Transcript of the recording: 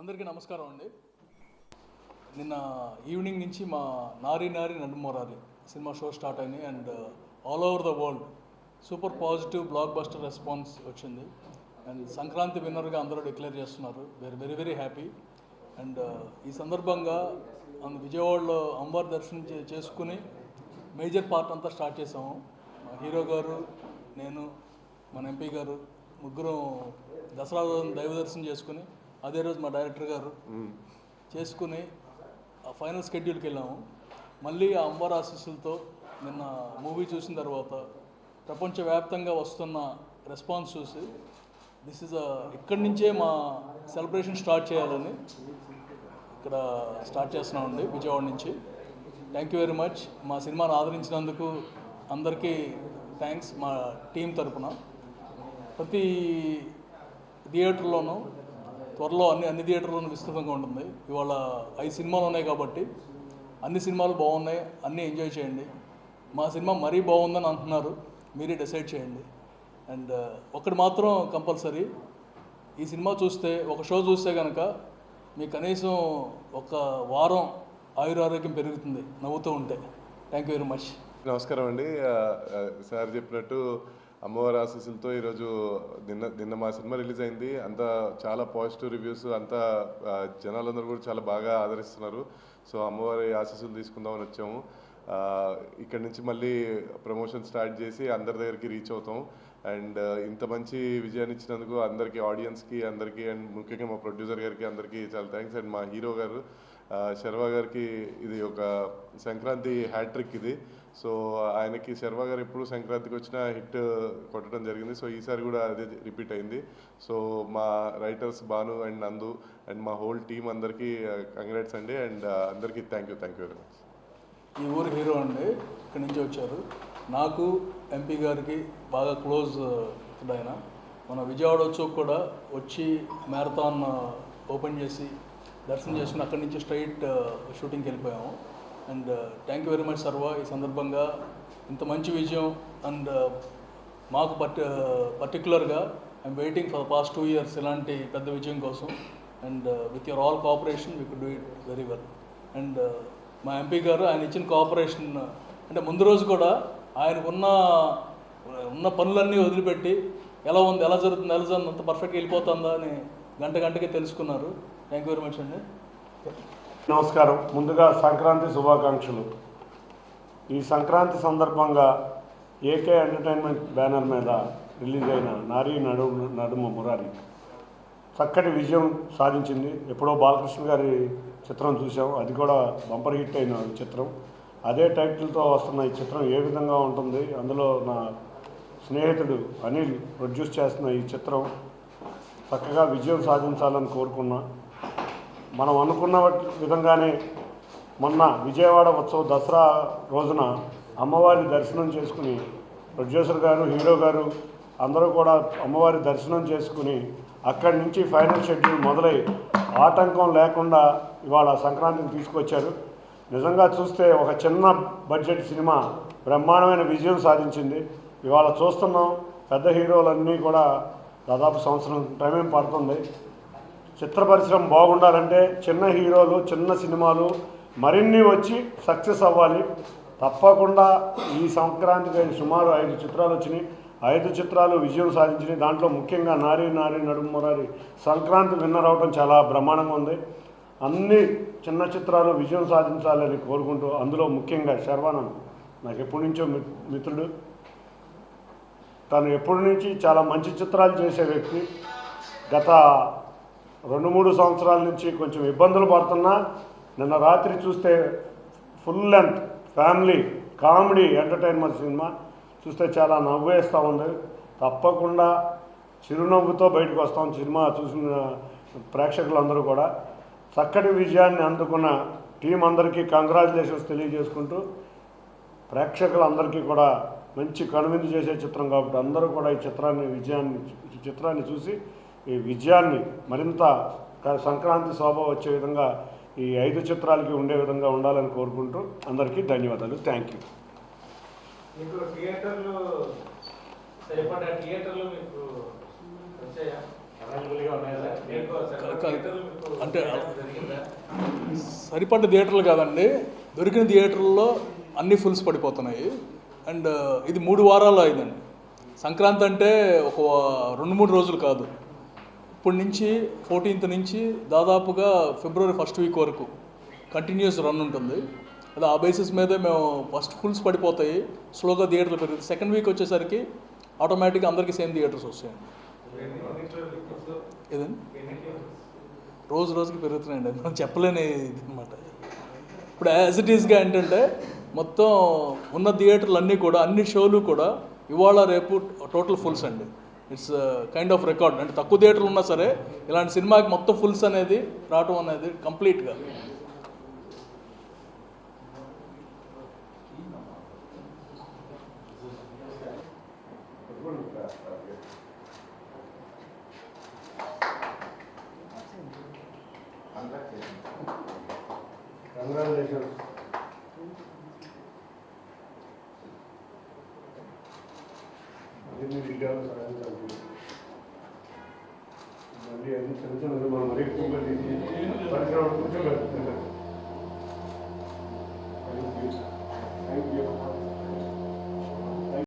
అందరికీ నమస్కారం అండి. నిన్న ఈవినింగ్ నుంచి మా నారీ నారీ నడుమోరాలి సినిమా షో స్టార్ట్ అయినాయి and all over the world super positive block buster response వచ్చింది. అండ్ సంక్రాంతి విన్నర్గా అందరూ డిక్లేర్ చేస్తున్నారు. Very very very happy. And ఈ సందర్భంగా విజయవాడలో అమ్మవారి దర్శనం చేసుకుని మేజర్ పార్ట్ అంతా స్టార్ట్ చేసాము. మా హీరో గారు, నేను, మన ఎంపీ గారు ముగ్గురం దసరా దైవ దర్శనం చేసుకుని అదే రోజు మా డైరెక్టర్ గారు చేసుకుని ఆ ఫైనల్ షెడ్యూల్కి వెళ్ళాము. మళ్ళీ ఆ అమ్మవారి ఆశీస్సులతో నిన్న మూవీ చూసిన తర్వాత ప్రపంచవ్యాప్తంగా వస్తున్న రెస్పాన్స్ చూసి ఇక్కడి నుంచే మా సెలబ్రేషన్ స్టార్ట్ చేయాలని ఇక్కడ స్టార్ట్ చేస్తున్నామండి విజయవాడ నుంచి. Thank you very much. మా సినిమాను ఆదరించినందుకు అందరికీ థ్యాంక్స్. మా టీం తరఫున ప్రతి థియేటర్లోనూ త్వరలో అన్ని థియేటర్లోనూ విస్తృతంగా ఉంటుంది. ఇవాళ 5 సినిమాలు ఉన్నాయి కాబట్టి అన్ని సినిమాలు బాగున్నాయి, అన్నీ ఎంజాయ్ చేయండి. మా సినిమా మరీ బాగుందని అంటున్నారు, మీరే డిసైడ్ చేయండి. అండ్ ఒకటి మాత్రం కంపల్సరీ, ఈ సినిమా చూస్తే ఒక షో చూస్తే కనుక మీకు కనీసం ఒక వారం ఆయురారోగ్యం పెరుగుతుంది నవ్వుతూ ఉంటే. Thank you very much. నమస్కారం అండి. సార్ చెప్పినట్టు అమ్మవారి ఆశీస్సులతో ఈరోజు నిన్న మా సినిమా రిలీజ్ అయింది. అంతా చాలా పాజిటివ్ రివ్యూస్, అంతా జనాలందరూ కూడా చాలా బాగా ఆదరిస్తున్నారు. సో అమ్మవారి ఆశీస్సులు తీసుకుందామని వచ్చాము. ఇక్కడి నుంచి మళ్ళీ ప్రమోషన్ స్టార్ట్ చేసి అందరి దగ్గరికి రీచ్ అవుతాం. అండ్ ఇంత మంచి విజయాన్ని ఇచ్చినందుకు అందరికీ, ఆడియన్స్కి అందరికీ, అండ్ ముఖ్యంగా మా ప్రొడ్యూసర్ గారికి అందరికీ చాలా థ్యాంక్స్. అండ్ మా హీరో గారు శర్వా గారికి ఇది ఒక సంక్రాంతి హ్యాట్రిక్ ఇది. సో ఆయనకి శర్వా గారు ఎప్పుడు సంక్రాంతికి వచ్చినా హిట్ కొట్టడం జరిగింది. సో ఈసారి కూడా అదే రిపీట్ అయింది. సో మా రైటర్స్ భాను అండ్ నందు అండ్ మా హోల్ టీమ్ అందరికీ కంగ్రాట్స్ అండి. అండ్ అందరికీ థ్యాంక్ యూ వెరీ మచ్. ఈ ఊరు హీరో అండి, ఇక్కడి నుంచి వచ్చారు. నాకు ఎంపీ గారికి బాగా క్లోజ్ ఆయన. మన విజయవాడ వచ్చి కూడా వచ్చి మ్యారథాన్ ఓపెన్ చేసి దర్శనం చేసుకుని అక్కడి నుంచి స్ట్రైట్ షూటింగ్కి వెళ్ళిపోయాము. And thank you very much సర్వా. ఈ సందర్భంగా ఇంత మంచి విజయం అండ్ మాకు పర్టికులర్గా I'm waiting for the past 2 years ఇలాంటి పెద్ద విజయం కోసం. And with your all cooperation we could do it very well. And మా ఎంపీ గారు ఆయన ఇచ్చిన కోఆపరేషన్ అంటే ముందు రోజు కూడా ఆయనకున్న పనులన్నీ వదిలిపెట్టి ఎలా జరుగుతుంది అంత పర్ఫెక్ట్గా వెళ్ళిపోతుందా అని గంటకి తెలుసుకున్నారు. థ్యాంక్ యూ వెరీ మచ్ అండి. నమస్కారం. ముందుగా సంక్రాంతి శుభాకాంక్షలు. ఈ సంక్రాంతి సందర్భంగా ఏకే ఎంటర్టైన్మెంట్ బ్యానర్ మీద రిలీజ్ అయిన నారీ నడుమ మురారి చక్కటి విజయం సాధించింది. ఎప్పుడో బాలకృష్ణ గారి చిత్రం చూసాం, అది కూడా బంపర్ హిట్ అయిన చిత్రం. అదే టైటిల్తో వస్తున్న ఈ చిత్రం ఏ విధంగా ఉంటుంది, అందులో నా స్నేహితుడు అనిల్ ప్రొడ్యూస్ చేస్తున్న ఈ చిత్రం చక్కగా విజయం సాధించాలని కోరుకున్నా. మనం అనుకున్న విధంగానే మొన్న విజయవాడ ఉత్సవ దసరా రోజున అమ్మవారి దర్శనం చేసుకుని ప్రొడ్యూసర్ గారు, హీరో గారు అందరూ కూడా అమ్మవారి దర్శనం చేసుకుని అక్కడి నుంచి ఫైనల్ షెడ్యూల్ మొదలై ఆటంకం లేకుండా ఇవాళ సంక్రాంతిని తీసుకొచ్చారు. నిజంగా చూస్తే ఒక చిన్న బడ్జెట్ సినిమా బ్రహ్మాండమైన విజయం సాధించింది. ఇవాళ చూస్తున్నాం, పెద్ద హీరోలన్నీ కూడా దాదాపు సంవత్సరం టైం పడుతుంది. చిత్ర పరిశ్రమ బాగుండాలంటే చిన్న హీరోలు, చిన్న సినిమాలు మరిన్ని వచ్చి సక్సెస్ అవ్వాలి. తప్పకుండా ఈ సంక్రాంతికి సుమారు 5 చిత్రాలు వచ్చినాయి. 5 చిత్రాలు విజయం సాధించినాయి. దాంట్లో ముఖ్యంగా నారీ నడుమ మురారి సంక్రాంతి విన్నర్ అవడం చాలా బ్రహ్మాండంగా ఉంది. అన్ని చిన్న చిత్రాలు విజయం సాధించాలని కోరుకుంటూ, అందులో ముఖ్యంగా శర్వానంద్ నాకు ఎప్పటి నుంచో మిత్రుడు. తను ఎప్పటి నుంచి చాలా మంచి చిత్రాలు చేసే వ్యక్తి. గత 2-3 సంవత్సరాల నుంచి కొంచెం ఇబ్బందులు పడుతున్నా నిన్న రాత్రి చూస్తే full length family comedy entertainment cinema చూస్తే చాలా నవ్వేస్తూ ఉంది. తప్పకుండా చిరునవ్వుతో బయటకు వస్తాం. సినిమా చూసిన ప్రేక్షకులందరూ కూడా చక్కటి విజయాన్ని అందుకున్న టీం అందరికీ కంగ్రాచులేషన్స్ తెలియజేసుకుంటూ, ప్రేక్షకులందరికీ కూడా మంచి కనువిందు చేసే చిత్రం కాబట్టి అందరూ కూడా ఈ చిత్రాన్ని చూసి ఈ విజయాన్ని మరింత సంక్రాంతి శోభ వచ్చే విధంగా ఈ 5 చిత్రాలకి ఉండే విధంగా ఉండాలని కోరుకుంటూ అందరికీ ధన్యవాదాలు. Thank you. అవైలబుల్గా ఉన్నాయి. అంటే సరిపడ్డ థియేటర్లు కాదండి, దొరికిన థియేటర్లలో అన్ని ఫుల్స్ పడిపోతున్నాయి. అండ్ ఇది 3 వారాలు అయిందండి. సంక్రాంతి అంటే ఒక 2-3 రోజులు కాదు. ఇప్పటి నుంచి 14th నుంచి దాదాపుగా ఫిబ్రవరి 1st వీక్ వరకు కంటిన్యూస్ రన్ ఉంటుంది. అది ఆ బేసిస్ మీదే మేము ఫస్ట్ ఫుల్స్ పడిపోతాయి, స్లోగా థియేటర్లు పెరుగుతాయి. సెకండ్ వీక్ వచ్చేసరికి ఆటోమేటిక్గా అందరికీ సేమ్ థియేటర్స్ వస్తాయండి. ఏదండి రోజుకి పెరుగుతున్నాయండి, మనం చెప్పలేని ఇది అనమాట. ఇప్పుడు యాజ్ ఇట్ ఈస్గా ఏంటంటే మొత్తం ఉన్న థియేటర్లు అన్నీ కూడా, అన్ని షోలు కూడా ఇవాళ రేపు టోటల్ ఫుల్స్ అండి. It's kind of record. అంటే తక్కువ థియేటర్లు ఉన్నా సరే ఇలాంటి సినిమాకి మొత్తం ఫుల్స్ అనేది రావటం అనేది కంప్లీట్గా. కంగ్రాచులేషన్స్. మరిన్ని విజయాలు సాధించాలి. మళ్ళీ అన్ని చిన్న చిన్న మనం మరీ ఎక్కువగా పరిశ్రమ కూర్చోబెడుతున్నారు.